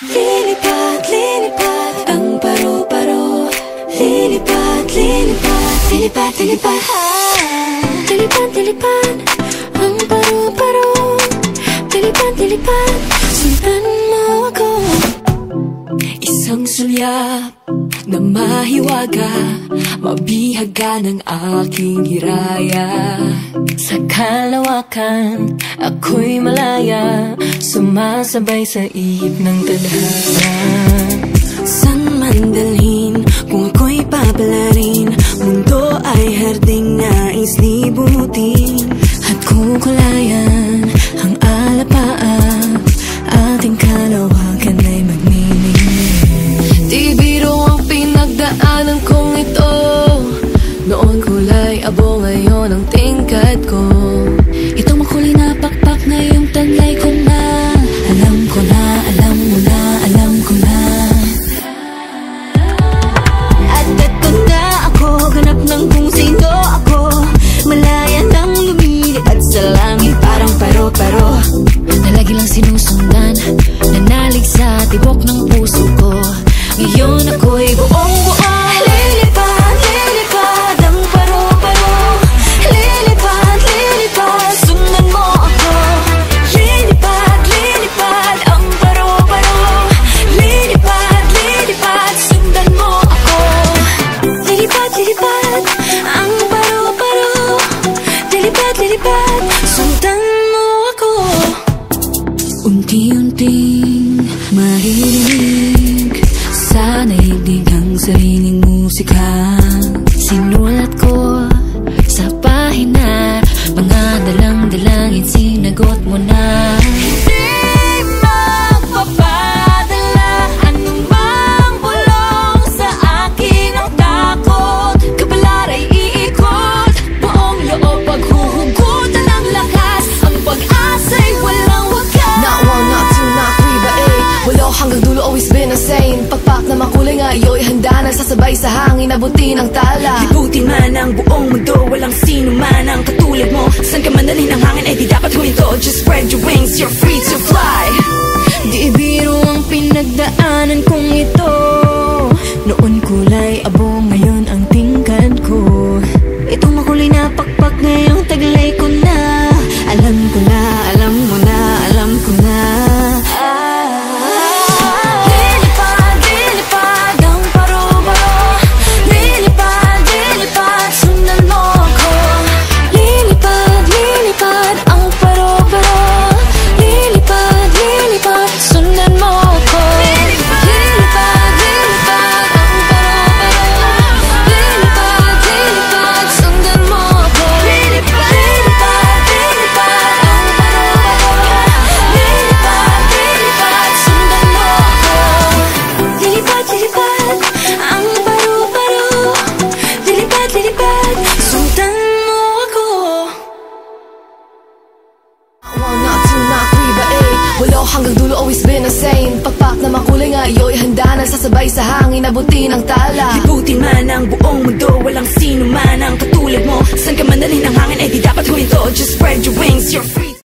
Lilipad, lilipad ang paru-paro. Lilipad, lilipad, lilipad, lilipad. Lilipad, lilipad ang paru-paro. Lilipad, lilipad, sundan mo ako. Isang sulyap na mahiwaga, mabihaga ng aking hiraya. Sa kalawakan, ako'y malaya, sumasabay sa ihip ng tadhana. San man dalhin, kung ako'y papalarin, mundo ay harding nais libutin. At kukulayan ang alapaap, ating kalawakan ay magniningning. Di biro ang pinagdaanan kong ito, noon kulay abo, ngayon ang tingkad ko. Itong makulay na pakpak, ngayong taglay ko na. Alam ko na, alam mo na, alam ko na. At eto na ako, ganap ng kung sino ako. Malaya nang lumilipad sa langit, parang paro-paro na lagi lang sinusundan, nanalig sa tibok ng puso ko. Ngayon ako'y buong-buo. Lilipad, lilipad ang paru-paro. Lilipad, lilipad, sundan mo ako. Lilipad, lilipad ang paru-paro. Lilipad, lilipad, sundan mo ako. Lilipad, lilipad ang paru-paro. Lilipad, lilipad, sundan mo ako. Unti-unting maririnig sa naigdig ang sariling musika. Sinulat ko sa pahina, mga dalang-dalangin sinagot mo na. Hindi magpapadala anumang bulong sa akin ang takot. Kabalara'y iikot, buong loob paghuhugutan ng lakas. Ang pag-asa'y walang wakas. Not one, not two, not three, but eight. Walo hanggang dulo, always been the same. Pagpak na makulay ngayon, handa na sasabay sa hangin, abutin ang tala. Libutin man ang buong mundo, walang sino man ang katulad mo. San ka man dalhin ng hangin, eh di dapat huminto. Just spread your wings, you're free to fly. Di biro ang pinagdaanan kong ito, noon kulay abo, ngayon ang tingkad ko. Itong makulay na pakpak, ngayong taglay ko na. Alam ko na, alam mo na, alam ko na. Lilipad, lilipad ang paru-paro. Lilipad, lilipad, sundan mo ako. Lilipad, lilipad ang paru-paro. Lilipad, lilipad, sundan mo ako. Lilipad, lilipad ang paru-paro. Lilipad, lilipad, sundan mo ako. Lilipad, lilipad, lilipad ang paru-paro. Lilipad, lilipad, sundan mo ako. Lilipad, lilipad ang paru-paro. Lilipad, lilipad, sundan mo ako. One, not two, not three, but eight. Walo hanggang dulo, always been the same. Pagpak na makulay ngayon, handa na sasabay sa hangin, abutin ang tala. Libutin man ang buong mundo, walang sino man ang katulad mo. San ka man dalhin ng hangin, eh di dapat huminto. Just spread your wings, you're free.